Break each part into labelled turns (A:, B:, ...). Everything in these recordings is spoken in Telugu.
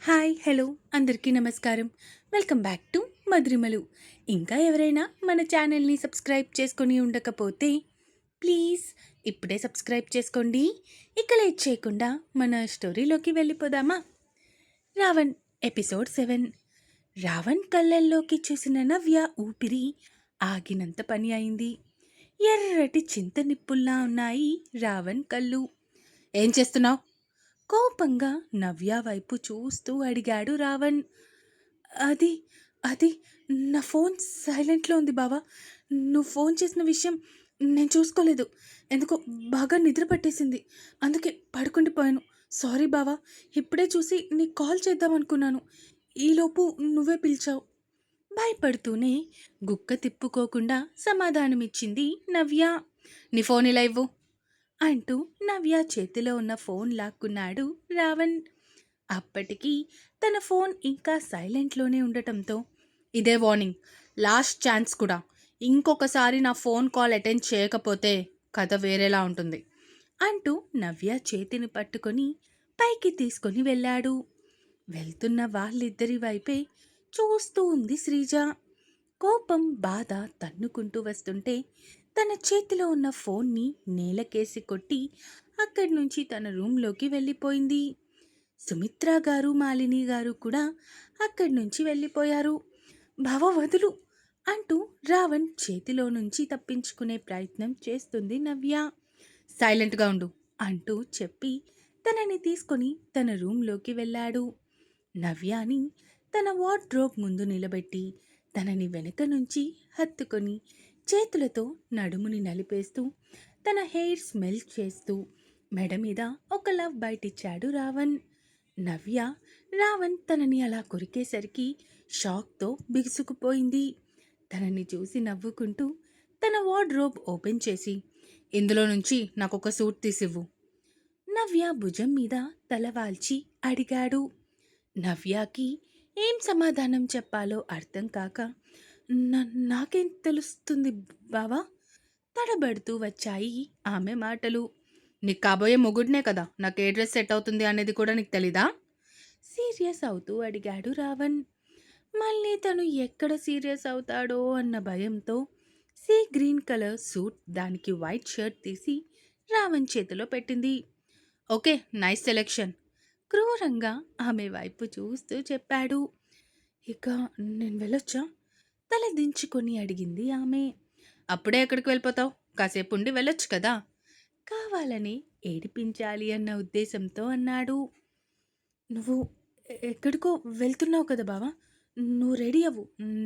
A: హాయ్ హలో అందరికీ నమస్కారం. Welcome back to Madhurimalu. ఇంకా ఎవరైనా మన ఛానల్ని సబ్స్క్రైబ్ చేసుకొని ఉండకపోతే ప్లీజ్ ఇప్పుడే సబ్స్క్రైబ్ చేసుకోండి. ఇక లేట్ చేయకుండా మన స్టోరీలోకి వెళ్ళిపోదామా? రావణ్ ఎపిసోడ్ 7. రావణ్ కళ్ళల్లోకి చూసిన నవ్య ఊపిరి ఆగినంత పని అయింది. ఎర్రటి చింత నిప్పుల్లా ఉన్నాయి రావణ్ కళ్ళు. ఏం చేస్తున్నావు? కోపంగా నవ్య వైపు చూస్తూ అడిగాడు రావణ్. అది అది నా ఫోన్ సైలెంట్లో ఉంది బావా. నువ్వు ఫోన్ చేసిన విషయం నేను చూసుకోలేదు. ఎందుకో బాగా నిద్ర పట్టేసింది. అందుకే పడుకుండిపోయాను. సారీ బావా. ఇప్పుడే చూసి నీకు కాల్ చేద్దాం అనుకున్నాను. ఈలోపు నువ్వే పిలిచావు. భయపడుతూనే గుక్క తిప్పుకోకుండా సమాధానమిచ్చింది నవ్య. నీ ఫోన్ ఇలా ఇవ్వు అంటూ నవ్య చేతిలో ఉన్న ఫోన్ లాక్కున్నాడు రావణ్. అప్పటికి తన ఫోన్ ఇంకా సైలెంట్లోనే ఉండటంతో, ఇదే వార్నింగ్, లాస్ట్ ఛాన్స్ కూడా. ఇంకొకసారి నా ఫోన్ కాల్ అటెండ్ చేయకపోతే కథ వేరేలా ఉంటుంది అంటూ నవ్య చేతిని పట్టుకొని పైకి తీసుకొని వెళ్ళాడు. వెళ్తున్న వాళ్ళిద్దరి వైపే చూస్తూ ఉంది శ్రీజ. కోపం బాధ తన్నుకుంటూ వస్తుంటే తన చేతిలో ఉన్న ఫోన్ని నేలకేసి కొట్టి అక్కడి నుంచి తన రూంలోకి వెళ్ళిపోయింది. సుమిత్ర గారు మాలిని గారు కూడా అక్కడి నుంచి వెళ్ళిపోయారు. భవ వదులు అంటూ రావణ్ చేతిలో నుంచి తప్పించుకునే ప్రయత్నం చేస్తుంది నవ్య. సైలెంట్గా ఉండు అంటూ చెప్పి తనని తీసుకొని తన రూంలోకి వెళ్ళాడు. నవ్యాని తన వార్డ్రోబ్ ముందు నిలబెట్టి తనని వెనుక నుంచి హత్తుకొని చేతులతో నడుముని నలిపేస్తూ తన హెయిర్ స్మెల్ చేస్తూ మెడ మీద ఒక లవ్ బైట్ ఇచ్చాడు రావణ్. నవ్య రావణ్ తనని అలా కొరికేసరికి షాక్తో బిగుసుకుపోయింది. తనని చూసి నవ్వుకుంటూ తన వార్డ్రోబ్ ఓపెన్ చేసి, ఇందులో నుంచి నాకొక సూట్ తీసివ్వు. నవ్య భుజం మీద తలవాల్చి అడిగాడు. నవ్యాకి ఏం సమాధానం చెప్పాలో అర్థం కాక, నాకేం తెలుస్తుంది బావా? తడబడుతూ వచ్చాయి ఆమె మాటలు. నీకు కాబోయే మొగుడినే కదా నాకు ఏ డ్రెస్ సెట్ అవుతుంది అనేది కూడా నీకు తెలీదా? సీరియస్ అవుతూ అడిగాడు రావణ్. మళ్ళీ తను ఎక్కడ సీరియస్ అవుతాడో అన్న భయంతో సీ గ్రీన్ కలర్ సూట్ దానికి వైట్ షర్ట్ తీసి రావణ్ చేతిలో పెట్టింది. Okay, nice selection. క్రూరంగా ఆమె వైపు చూస్తూ చెప్పాడు. ఇక నేను వెళ్ళొచ్చా? తల దించుకొని అడిగింది ఆమె. అప్పుడే ఎక్కడికి వెళ్ళిపోతావు? కాసేపు ఉండి వెళ్ళొచ్చు కదా? కావాలని ఏడిపించాలి అన్న ఉద్దేశంతో అన్నాడు. నువ్వు ఎక్కడికో వెళ్తున్నావు కదా బావా, నువ్వు రెడీ అవ్వు,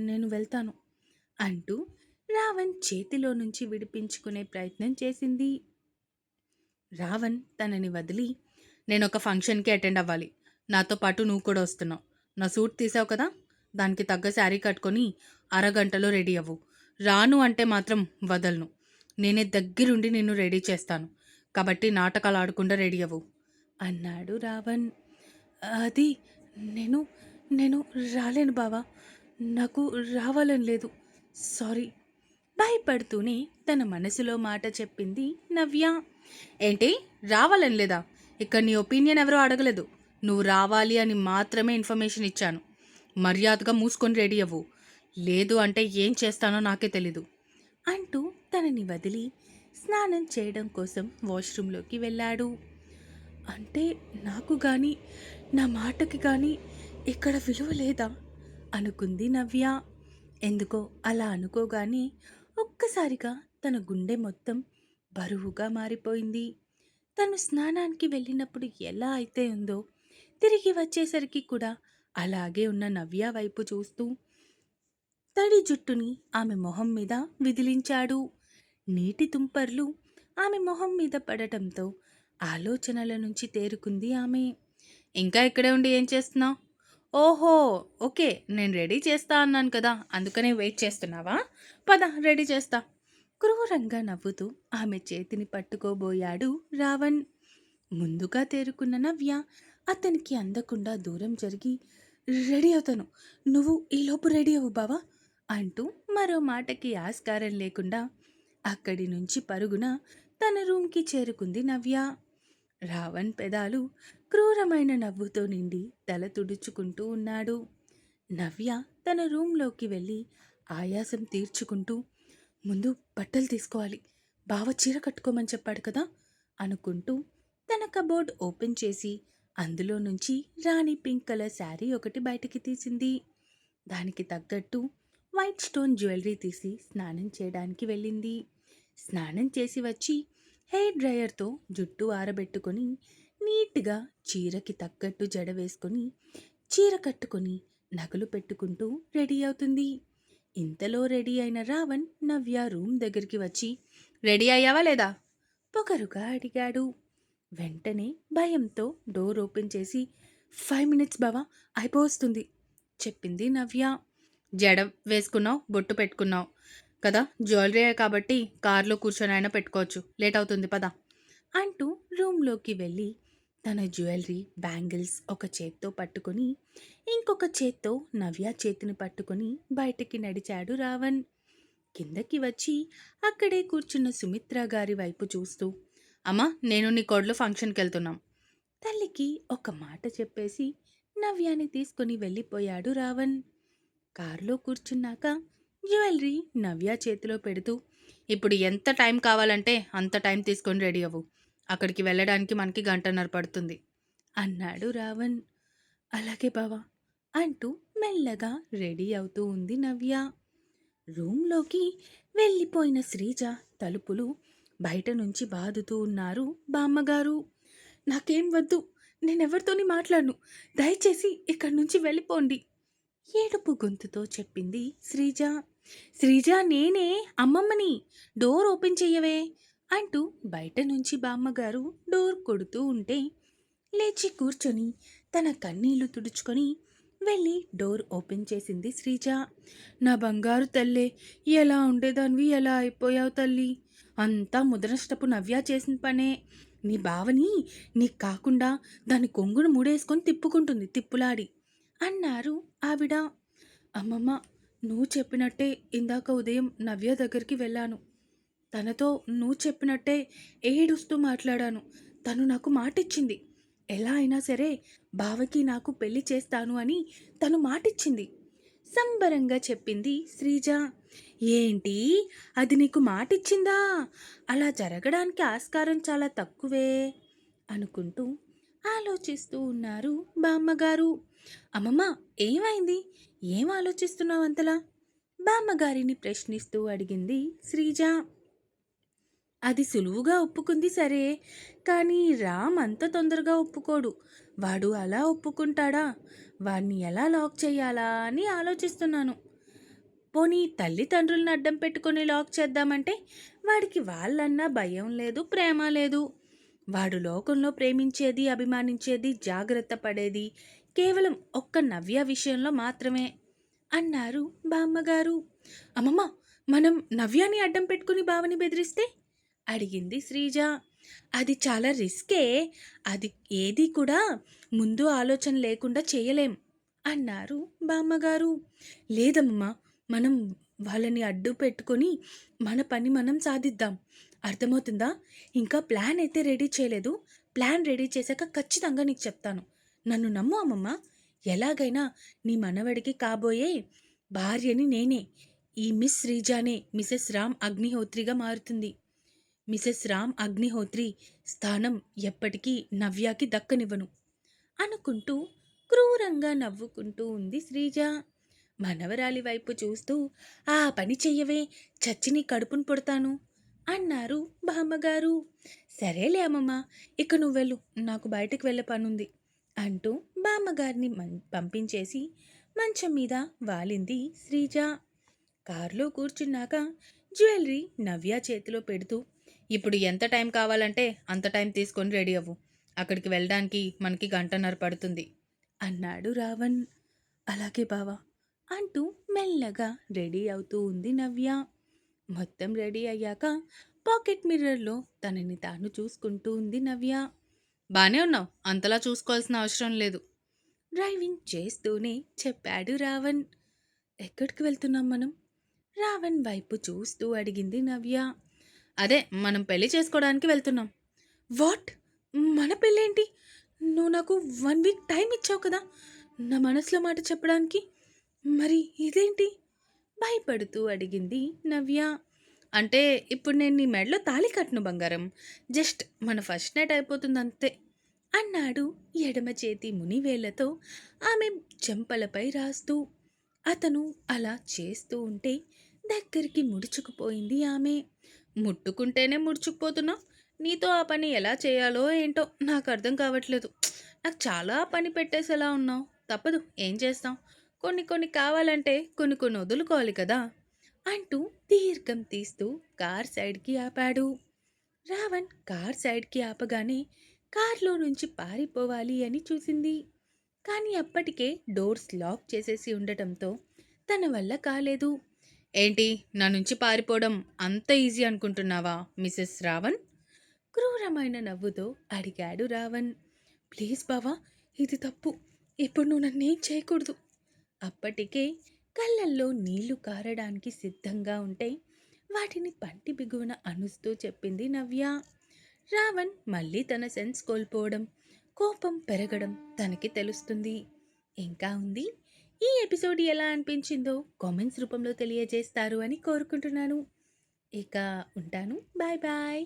A: నేను వెళ్తాను అంటూ రావణ్ చేతిలో నుంచి విడిపించుకునే ప్రయత్నం చేసింది. రావణ్ తనని వదిలి, నేను ఒక ఫంక్షన్కి అటెండ్ అవ్వాలి, నాతో పాటు నువ్వు కూడా వస్తున్నావు. నా సూట్ తీసావు కదా, దానికి తగ్గ శారీ కట్టుకొని అరగంటలో రెడీ అవ్వు. రాను అంటే మాత్రం వదలను. నేనే దగ్గరుండి నిన్ను రెడీ చేస్తాను. కాబట్టి నాటకాలు ఆడకుండా రెడీ అవ్వు అన్నాడు రావణ్. అది నేను నేను రాలేను బావా. నాకు రావాలని లేదు. సారీ. భయపడుతూనే తన మనసులో మాట చెప్పింది నవ్య. ఏంటి, రావాలని లేదా? ఇక్కడ నీ ఒపీనియన్ ఎవరో అడగలేదు. నువ్వు రావాలి అని మాత్రమే ఇన్ఫర్మేషన్ ఇచ్చాను. మర్యాదగా మూసుకొని రెడీ అవ్వు, లేదు అంటే ఏం చేస్తానో నాకే తెలీదు అంటూ తనని వదిలి స్నానం చేయడం కోసం వాష్రూంలోకి వెళ్ళాడు. అంటే నాకు కానీ నా మాటకి కానీ ఇక్కడ విలువ లేదా అనుకుంది నవ్య. ఎందుకో అలా అనుకోగానే ఒక్కసారిగా తన గుండె మొత్తం బరువుగా మారిపోయింది. తను స్నానానికి వెళ్ళినప్పుడు ఎలా అయితే ఉందో తిరిగి వచ్చేసరికి కూడా అలాగే ఉన్న నవ్య వైపు చూస్తూ తడి జుట్టుని ఆమె మొహం మీద విదిలించాడు. నీటి తుంపర్లు ఆమె మొహం మీద పడటంతో ఆలోచనల నుంచి తేరుకుంది ఆమె. ఇంకా ఇక్కడే ఉండి ఏం చేస్తున్నావు? ఓహో, ఓకే, నేను రెడీ చేస్తా అన్నాను కదా, అందుకనే వెయిట్ చేస్తున్నావా? పద, రెడీ చేస్తా. క్రూరంగా నవ్వుతూ ఆమె చేతిని పట్టుకోబోయాడు రావణ్. ముందుగా తేరుకున్న నవ్య అతనికి అందకుండా దూరం జరిగి, రెడీ అవుతాను, నువ్వు ఈలోపు రెడీ అవ్వు బావా అంటూ మరో మాటకి ఆస్కారం లేకుండా అక్కడి నుంచి పరుగున తన రూమ్కి చేరుకుంది నవ్య. రావణ్ పెదాలు క్రూరమైన నవ్వుతో నిండి తల తుడుచుకుంటూ ఉన్నాడు. నవ్య తన రూంలోకి వెళ్ళి ఆయాసం తీర్చుకుంటూ, ముందు బట్టలు తీసుకోవాలి, బావ చీర కట్టుకోమని చెప్పాడు కదా అనుకుంటూ తన కబోర్డ్ ఓపెన్ చేసి అందులో నుంచి రాణి పింక్ కలర్ శారీ ఒకటి బయటికి తీసింది. దానికి తగ్గట్టు వైట్ స్టోన్ జ్యువెలరీ తీసి స్నానం చేయడానికి వెళ్ళింది. స్నానం చేసి వచ్చి హెయిర్ డ్రయర్తో జుట్టు ఆరబెట్టుకొని నీట్గా చీరకి తగ్గట్టు జడ వేసుకొని చీర కట్టుకొని నగలు పెట్టుకుంటూ రెడీ అవుతుంది. ఇంతలో రెడీ అయిన రావణ్ నవ్య రూమ్ దగ్గరికి వచ్చి, రెడీ అయ్యావా లేదా పొగరుగా అడిగాడు. వెంటనే భయంతో డోర్ ఓపెన్ చేసి, 5 మినిట్స్ బావా, అయిపోవస్తుంది చెప్పింది నవ్య. జడ వేసుకున్నావు, బొట్టు పెట్టుకున్నావు కదా, జ్యువెలరీ కాబట్టి కార్లో కూర్చొని అయినా పెట్టుకోవచ్చు, లేట్ అవుతుంది పద అంటూ రూమ్లోకి వెళ్ళి తన జ్యువెలరీ బ్యాంగిల్స్ ఒక చేత్తో పట్టుకొని ఇంకొక చేత్తో నవ్య చేతిని పట్టుకొని బయటికి నడిచాడు రావణ్. కిందకి వచ్చి అక్కడే కూర్చున్న సుమిత్ర గారి వైపు చూస్తూ, అమ్మా నేను నీ కోడలు ఫంక్షన్కి వెళ్తున్నాం తల్లికి ఒక మాట చెప్పేసి నవ్యాని తీసుకుని వెళ్ళిపోయాడు రావణ్. కారులో కూర్చున్నాక జ్యువెలరీ నవ్య చేతిలో పెడుతూ, ఇప్పుడు ఎంత టైం కావాలంటే అంత టైం తీసుకొని రెడీ అవ్వు, అక్కడికి వెళ్ళడానికి మనకి 1:30 పడుతుంది అన్నాడు రావణ్. అలాగే బావా అంటూ మెల్లగా రెడీ అవుతూ ఉంది నవ్య. రూంలోకి వెళ్ళిపోయిన శ్రీజ తలుపులు బయట నుంచి బాదుతూ ఉన్నారు బామ్మగారు. నాకేం వద్దు, నేనెవరితోని మాట్లాడను, దయచేసి ఇక్కడి నుంచి వెళ్ళిపోండి ఏడుపు గొంతుతో చెప్పింది శ్రీజ. శ్రీజ నేనే, అమ్మమ్మని, డోర్ ఓపెన్ చెయ్యవే అంటూ బయట నుంచి బామ్మగారు డోర్ కొడుతూ ఉంటే లేచి కూర్చొని తన కన్నీళ్లు తుడుచుకొని వెళ్ళి డోర్ ఓపెన్ చేసింది శ్రీజ. నా బంగారు తల్లే, ఎలా ఉండేదానివి ఎలా అయిపోయావు తల్లి, అంతా ముదనష్టపు నవ్య చేసిన పనే, నీ బావని నీకు కాకుండా దాని కొంగును ముడేసుకొని తిప్పుకుంటుంది తిప్పులాడి అన్నారు ఆవిడ. అమ్మమ్మ, నువ్వు చెప్పినట్టే ఇందాక ఉదయం నవ్య దగ్గరికి వెళ్ళాను, తనతో నువ్వు చెప్పినట్టే ఏడుస్తూ మాట్లాడాను, తను నాకు మాటిచ్చింది, ఎలా అయినా సరే బావకి నాకు పెళ్లి చేస్తాను అని తను మాటిచ్చింది సంబరంగా చెప్పింది శ్రీజ. ఏంటి, అది నీకు మాటిచ్చిందా, అలా జరగడానికి ఆస్కారం చాలా తక్కువే అనుకుంటూ ఆలోచిస్తూ ఉన్నారు బామ్మగారు. అమ్మమ్మ, ఏమైంది, ఏం ఆలోచిస్తున్నావు అంతలా బామ్మగారిని ప్రశ్నిస్తూ అడిగింది శ్రీజ. అది సులువుగా ఒప్పుకుంది సరే, కానీ రామ్ అంత తొందరగా ఒప్పుకోడు, వాడు అలా ఒప్పుకుంటాడా, వాడిని ఎలా లాక్ చేయాలా అని ఆలోచిస్తున్నాను. పోనీ తల్లిదండ్రులను అడ్డం పెట్టుకొని లాక్ చేద్దామంటే వాడికి వాళ్ళన్నా భయం లేదు, ప్రేమ లేదు, వాడు లోకంలో ప్రేమించేది అభిమానించేది జాగ్రత్త పడేది కేవలం ఒక్క నవ్య విషయంలో మాత్రమే అన్నారు బామ్మగారు. అమ్మమ్మ, మనం నవ్యాని అడ్డం పెట్టుకుని బావని బెదిరిస్తే అడిగింది శ్రీజ. అది చాలా రిస్కే, అది ఏది కూడా ముందు ఆలోచన లేకుండా చేయలేం అన్నారు బామ్మగారు. లేదమ్మా, మనం వాళ్ళని అడ్డు పెట్టుకొని మన పని మనం సాధిద్దాం, అర్థమవుతుందా, ఇంకా ప్లాన్ అయితే రెడీ చేయలేదు, ప్లాన్ రెడీ చేశాక ఖచ్చితంగా నీకు చెప్తాను, నన్ను నమ్ము అమ్మమ్మ, ఎలాగైనా నీ మనవడికి కాబోయే భార్యని నేనే, ఈ మిస్ శ్రీజానే మిసెస్ రామ్ అగ్నిహోత్రిగా మారుతుంది, మిసెస్ రామ్ అగ్నిహోత్రి స్థానం ఎప్పటికీ నవ్యాకి దక్కనివ్వను అనుకుంటూ క్రూరంగా నవ్వుకుంటూ ఉంది శ్రీజ. మనవరాలి వైపు చూస్తూ, ఆ పని చెయ్యవే, చచ్చిని కడుపును పుడతాను అన్నారు బామ్మగారు. సరేలే అమ్మమ్మ, ఇక నువ్వు వెళ్ళు, నాకు బయటకు వెళ్ళే పనుంది అంటూ బామ్మగారిని పంపించేసి మంచం మీద వాలింది శ్రీజ. కారులో కూర్చున్నాక జ్యువెలరీ నవ్య చేతిలో పెడుతూ, ఇప్పుడు ఎంత టైం కావాలంటే అంత టైం తీసుకొని రెడీ అవ్వు, అక్కడికి వెళ్ళడానికి మనకి 1:30 పడుతుంది అన్నాడు రావణ్. అలాగే బావా అంటూ మెల్లగా రెడీ అవుతూ ఉంది నవ్య. మొత్తం రెడీ అయ్యాక పాకెట్ మిర్రర్లో తనని తాను చూసుకుంటూ ఉంది నవ్య. బానే ఉన్నావు, అంతలా చూసుకోవాల్సిన అవసరం లేదు డ్రైవింగ్ చేస్తూనే చెప్పాడు రావణ్. ఎక్కడికి వెళ్తున్నాం మనం రావణ్ వైపు చూస్తూ అడిగింది నవ్య. అదే మనం పెళ్లి చేసుకోవడానికి వెళ్తున్నాం. వాట్, మన పెళ్ళేంటి, నువ్వు నాకు 1 వీక్ టైం ఇచ్చావు కదా! నా మనసులో మాట చెప్పడానికి. మరి ఇదేంటి? భయపడుతూ అడిగింది నవ్య. అంటే ఇప్పుడు నేను నీ మెడలో తాళి కట్టను బంగారం. జస్ట్ మన ఫస్ట్ నైట్ అయిపోతుందంతే అన్నాడు ఎడమ చేతి మునివేళ్లతో ఆమె చెంపలపై రాస్తూ. అతను అలా చేస్తూ ఉంటే దగ్గరికి ముడుచుకుపోయింది ఆమె. ముట్టుకుంటేనే ముడుచుకుపోతున్నావు. నీతో ఆ పని ఎలా చేయాలో ఏంటో నాకు అర్థం కావట్లేదు. నాకు చాలా పని పెట్టేసేలా ఉన్నావు. తప్పదు, ఏం చేస్తాం. కొన్ని కొన్ని కావాలంటే కొన్ని కొన్ని వదులుకోవాలి కదా అంటూ దీర్ఘం తీస్తూ కార్ సైడ్కి ఆపాడు. రావణ్ కార్ సైడ్కి ఆపగానే కార్లో నుంచి పారిపోవాలి అని చూసింది. కానీ అప్పటికే డోర్స్ లాక్ చేసేసి ఉండటంతో తన వల్ల కాలేదు. ఏంటి, నా నుంచి పారిపోవడం అంత ఈజీ అనుకుంటున్నావా మిసెస్ రావణ్? క్రూరమైన నవ్వుతో అడిగాడు రావణ్. ప్లీజ్ బావా, ఇది తప్పు. ఇప్పుడు నువ్వు నన్నేం చేయకూడదు. అప్పటికే కళ్ళల్లో నీళ్లు కారడానికి సిద్ధంగా ఉంటే వాటిని పంటి బిగువన అనుస్తూ చెప్పింది నవ్య. రావణ్ మళ్ళీ తన సెన్స్ కోల్పోవడం, కోపం పెరగడం తనకి తెలుస్తుంది. ఇంకా ఉంది. ఈ ఎపిసోడ్ ఎలా అనిపించిందో కామెంట్స్ రూపంలో తెలియజేస్తారు అని కోరుకుంటున్నాను. ఇక ఉంటాను. Bye bye.